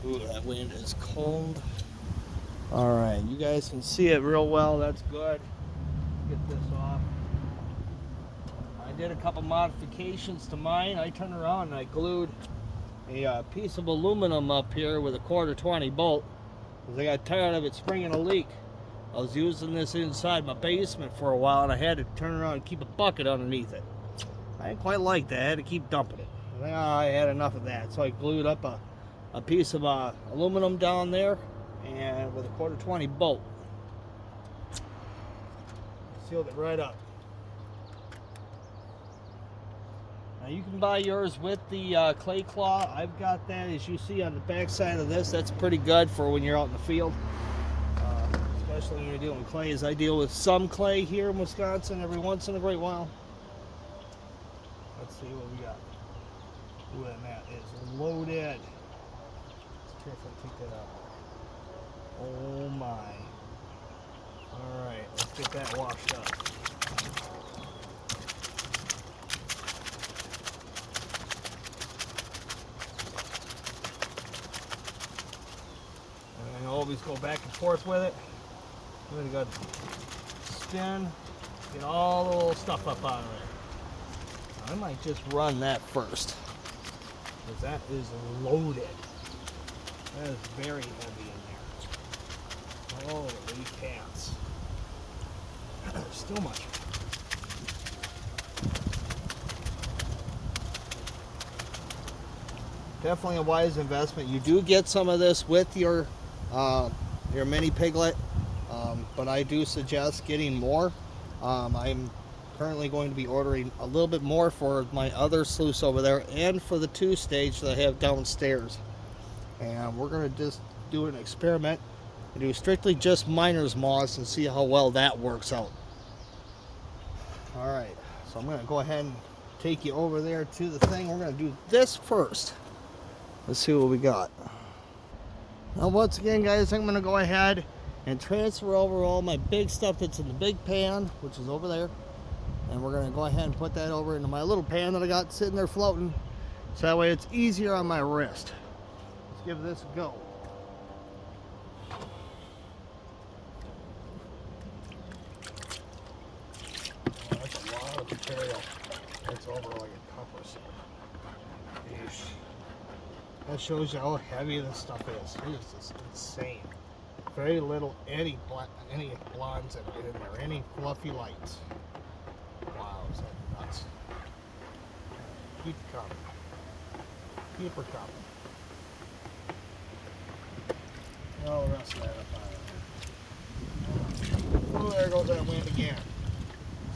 Ooh, that wind is cold. Alright, you guys can see it real well, that's good. Get this off. I did a couple modifications to mine. I turned around and I glued a piece of aluminum up here with a 1/4 bolt, because I got tired of it springing a leak. I was using this inside my basement for a while, and I had to turn around and keep a bucket underneath it. I didn't quite like that. I had to keep dumping it. I had enough of that, so I glued up a piece of aluminum down there, and with a 1/4 bolt. Sealed it right up. Now you can buy yours with the clay claw. I've got that, as you see on the back side of this. That's pretty good for when you're out in the field, especially when you're dealing with clays. I deal with some clay here in Wisconsin every once in a great while. Let's see what we got. Ooh, that mat is loaded. Let's carefully take that out. Oh my. Alright, let's get that washed up. And I always go back and forth with it. I'm gonna go spin, get all the little stuff up out of there. I might just run that first, because that is loaded. That is very heavy in there. Holy cats. There's still much. Definitely a wise investment. You do get some of this with your mini piglet, but I do suggest getting more. I'm currently going to be ordering a little bit more for my other sluice over there, and for the 2-stage that I have downstairs. And we're going to just do an experiment and do strictly just miner's moss and see how well that works out. Alright, so I'm going to go ahead and take you over there to the thing. We're going to do this first. Let's see what we got. Now once again, guys, I'm going to go ahead and transfer over all my big stuff that's in the big pan, which is over there. And we're going to go ahead and put that over into my little pan that I got sitting there floating, so that way it's easier on my wrist. Let's give this a go. That's a lot of material. It's over like a cup or so. Yeesh. That shows you how heavy this stuff is. It is just insane. Very little any blondes in there, any fluffy lights. Wow, is that nuts? Keep coming. Keep her coming. Oh, the rest of that up out of there. Oh, there goes that wind again.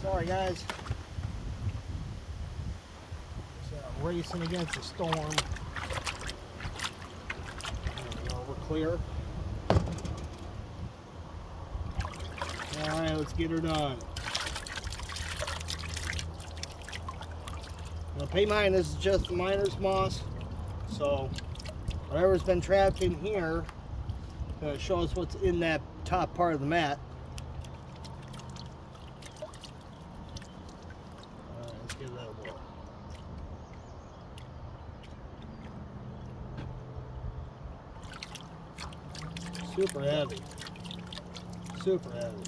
Sorry, guys. Just racing against the storm. There we go, we're clear. Alright, let's get her done. Now, pay mine, this is just miner's moss, so whatever's been trapped in here show us what's in that top part of the mat. Alright, let's give that a whirl. Super heavy. Super heavy.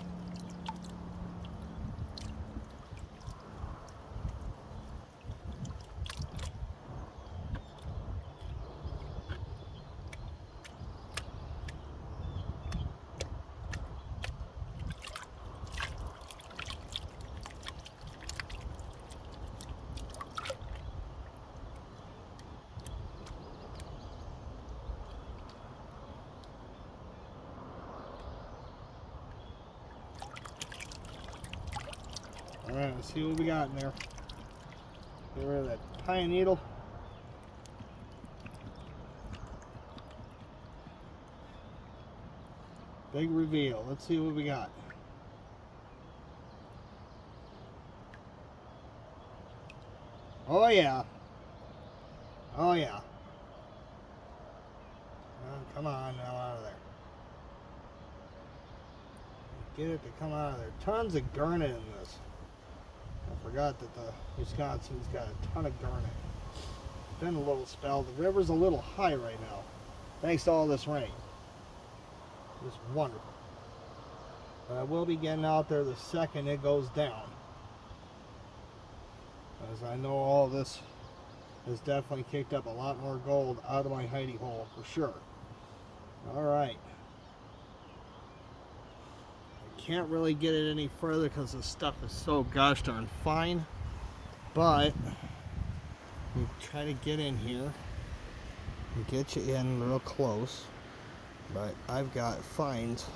Alright, let's see what we got in there. Get rid of that pine needle. Big reveal. Let's see what we got. Oh yeah. Oh yeah. Come on now, out of there. Get it to come out of there. Tons of garnet in this. I forgot that the Wisconsin's got a ton of garnet. Been a little spell. The river's a little high right now, thanks to all this rain. It's wonderful. But I will be getting out there the second it goes down, as I know all this has definitely kicked up a lot more gold out of my hidey hole for sure. All right. I can't really get it any further because the stuff is so gosh darn fine. But we try to get in here and get you in real close. But I've got fines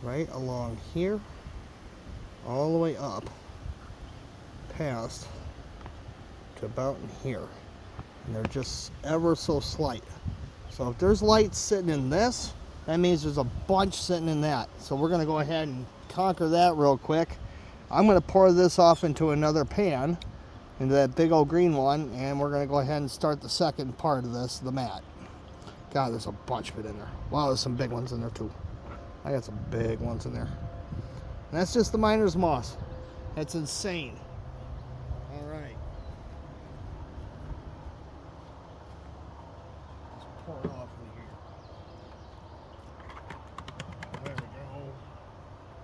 right along here, all the way up past to about in here, and they're just ever so slight. So if there's light sitting in this, that means there's a bunch sitting in that. So we're going to go ahead and conquer that real quick. I'm going to pour this off into another pan, into that big old green one, and we're going to go ahead and start the second part of this, the mat. God, there's a bunch of it in there. Wow, there's some big ones in there too. I got some big ones in there. And that's just the miner's moss. That's insane. All right. Let's pour it off in here. There we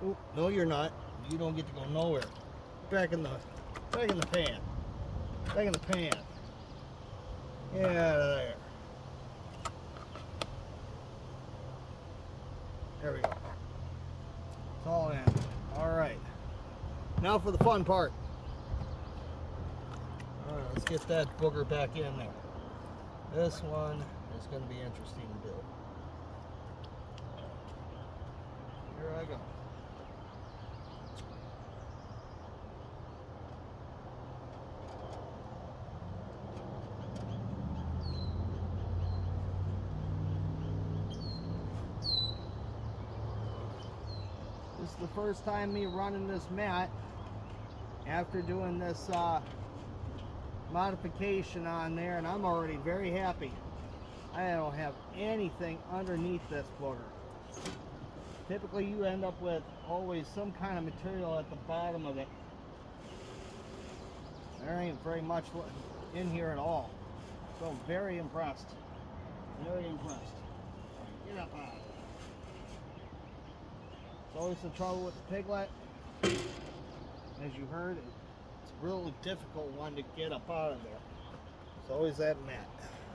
go. Oop, no, you're not. You don't get to go nowhere. Back in the pan. Back in the pan. Get out of there. There we go. It's all in. All right. Now for the fun part. All right, let's get that booger back in there. This one is going to be interesting to do. Here I go. This is the first time me running this mat after doing this modification on there, and I'm already very happy. I don't have anything underneath this booger. Typically you end up with always some kind of material at the bottom of it. There ain't very much in here at all. So very impressed. Very impressed. Get up out of it. It's always the trouble with the piglet. As you heard, it's a real difficult one to get up out of there. It's always that mat.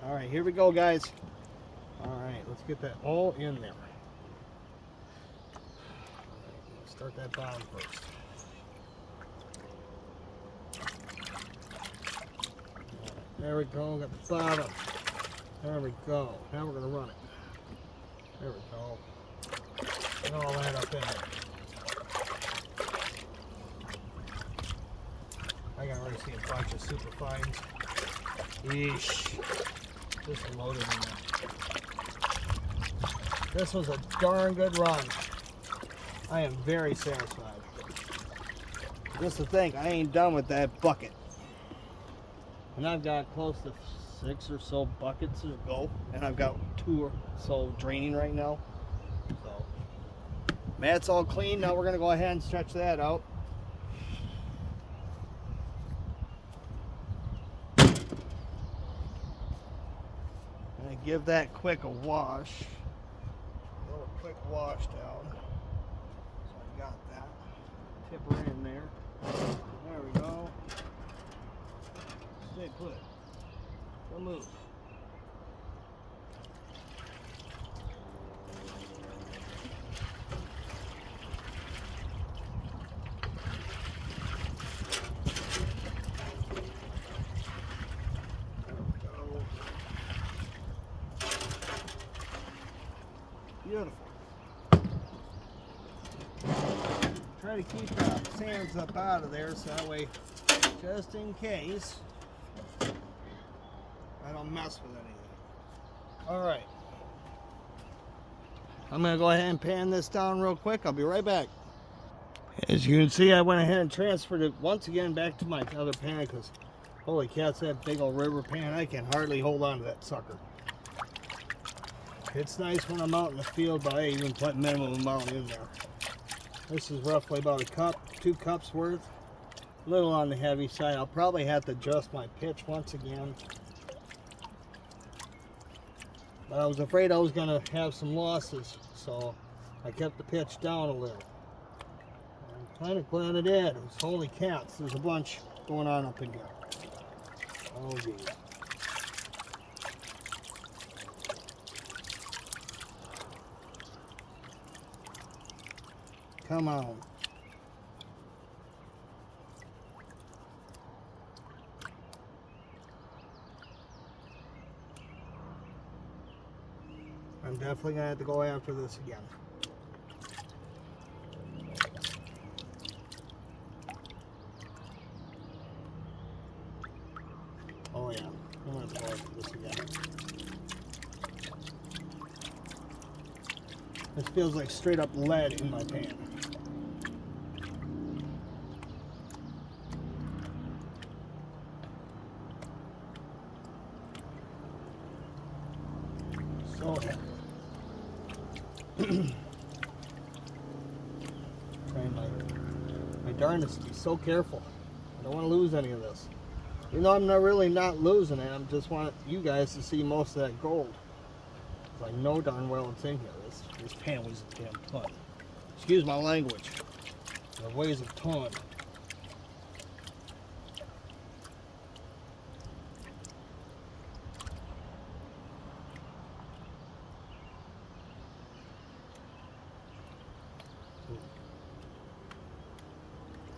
All right, here we go, guys. All right, let's get that all in there. All right, let's start that bottom first. There we go, got the bottom. There we go. Now we're gonna run it. There we go. Get all that up in there. I can already see a bunch of super fines. Yeesh. Just loaded in there. This was a darn good run. I am very satisfied. Just to think, I ain't done with that bucket. And I've got close to 6 or so buckets to go, and I've got 2 or so draining right now. So mat's all clean. Now we're gonna go ahead and stretch that out. And give that quick a wash. A little quick wash down. So I got that. Tip her in there. There we go. Stay put. Don't move. Beautiful. try to keep the sands up out of there so that way, just in case, I don't mess with anything. Alright. I'm going to go ahead and pan this down real quick. I'll be right back. As you can see, I went ahead and transferred it once again back to my other pan because holy cats, that big old river pan, I can hardly hold on to that sucker. It's nice when I'm out in the field, but I even put minimum amount in there. This is roughly about a cup, 2 cups worth. A little on the heavy side. I'll probably have to adjust my pitch once again. But I was afraid I was going to have some losses, so I kept the pitch down a little. I'm kind of glad I did. Holy cats, there's a bunch going on up in here. Oh geez. Come on. I'm definitely going to have to go after this again. Oh yeah, I'm going to have to go after this again. This feels like straight up lead in my pan. So heavy. Trying my darndest to be so careful. I don't want to lose any of this. You know, I'm not losing it. I just want you guys to see most of that gold. I know darn well it's in here. This pan weighs a damn ton. Excuse my language. It weighs a ton.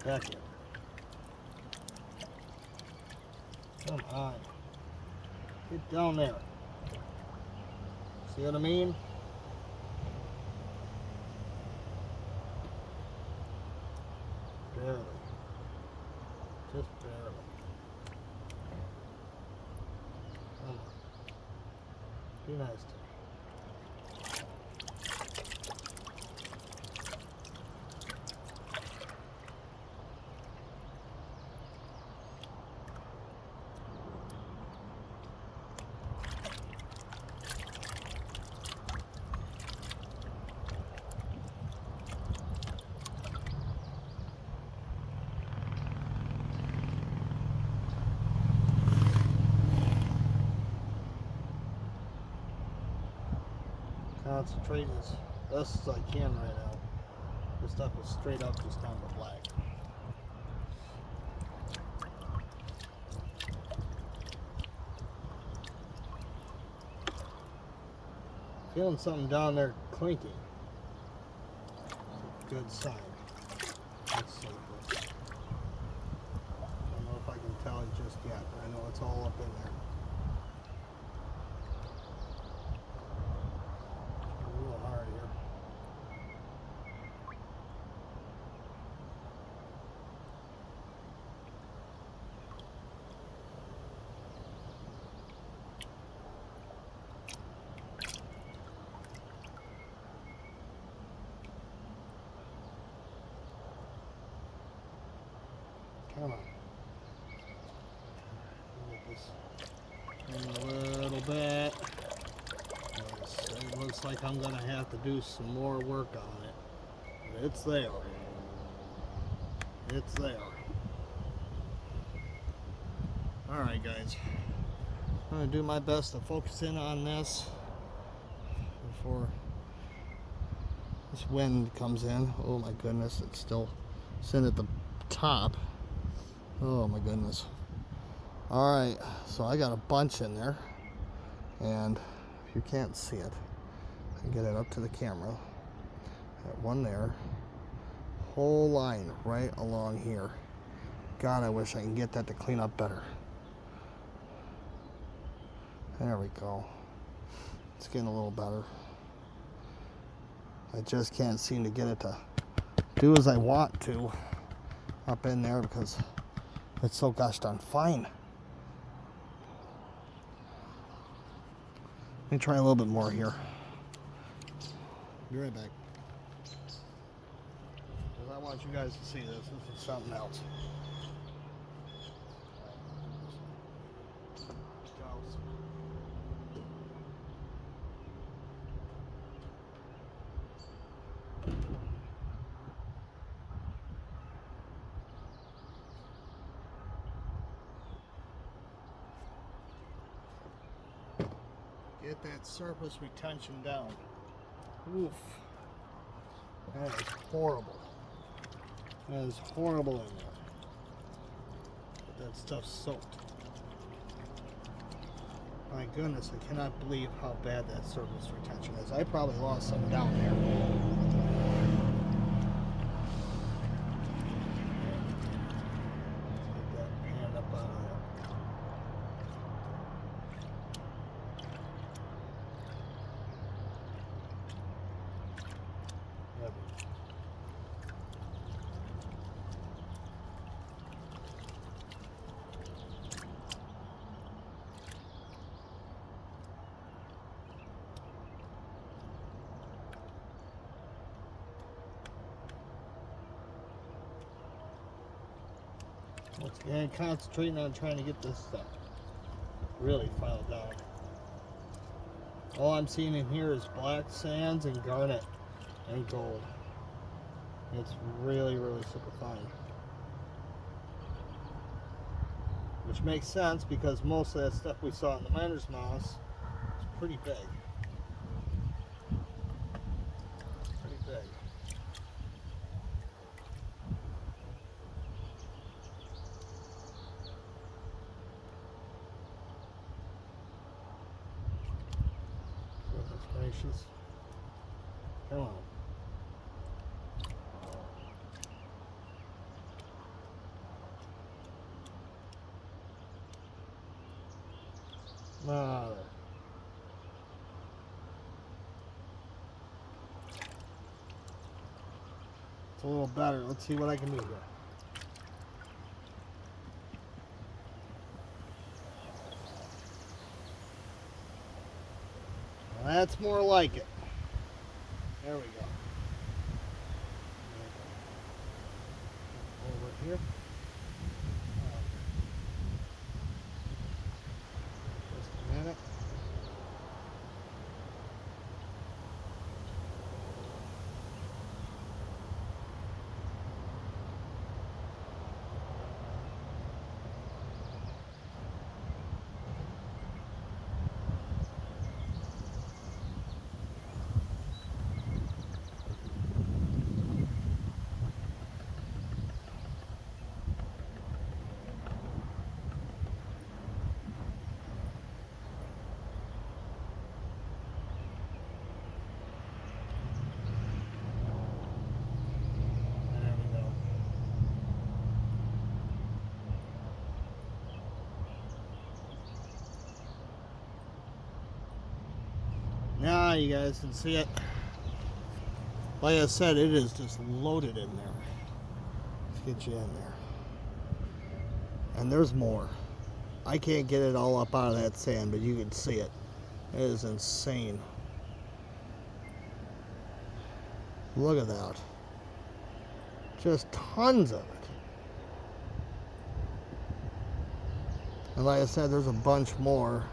Heck yeah. Come on. Get down there. See what I mean? Barely. Just barely. Come on. Be nice to me. Concentrate as best as I can right now. This stuff is straight up just down to black. Feeling something down there clinking. Good sign. Let's see. I don't know if I can tell it just yet, but I know it's all up in there. Come on. Get this in a little bit. It looks like I'm going to have to do some more work on it. But it's there. It's there. Alright guys. I'm going to do my best to focus in on this before this wind comes in. Oh my goodness, it's still sitting at the top. Oh my goodness. Alright, so I got a bunch in there, and if you can't see it, I can get it up to the camera. Got one there, whole line right along here. God, I wish I can get that to clean up better. There we go. It's getting a little better. I just can't seem to get it to do as I want to up in there because it's so gosh darn fine. Let me try a little bit more here. Be right back. Because I want you guys to see this. This is something else. Get that surface retention down. Oof. That is horrible. That is horrible in there. But that stuff's soaked. My goodness, I cannot believe how bad that surface retention is. I probably lost some down there. Get that pan up out of there. And concentrating on trying to get this stuff really filed down. All I'm seeing in here is black sands and garnet and gold. It's really, really super fine. Which makes sense because most of that stuff we saw in the miner's mouse is pretty big. Pretty big. Gracious. Come on. Mother. It's a little better. Let's see what I can do here. That's more like it. There we go. Over here. Just a minute. Now you guys can see it. Like I said, it is just loaded in there. Let's get you in there. And there's more. I can't get it all up out of that sand, but you can see it. It is insane. Look at that. Just tons of it. And like I said, there's a bunch more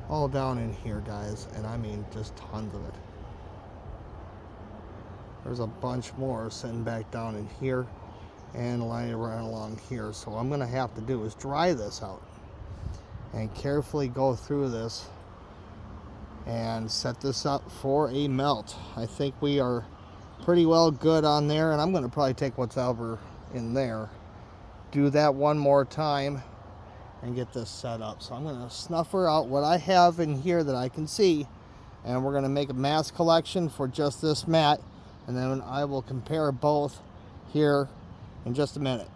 all down in here, guys, and I mean just tons of it. There's a bunch more sitting back down in here and lying right along here. So what I'm gonna have to do is dry this out and carefully go through this and set this up for a melt. I think we are pretty well good on there, and I'm gonna probably take what's over in there, do that one more time, and get this set up. So I'm going to snuffer out what I have in here that I can see, and we're going to make a mass collection for just this mat, and then I will compare both here in just a minute.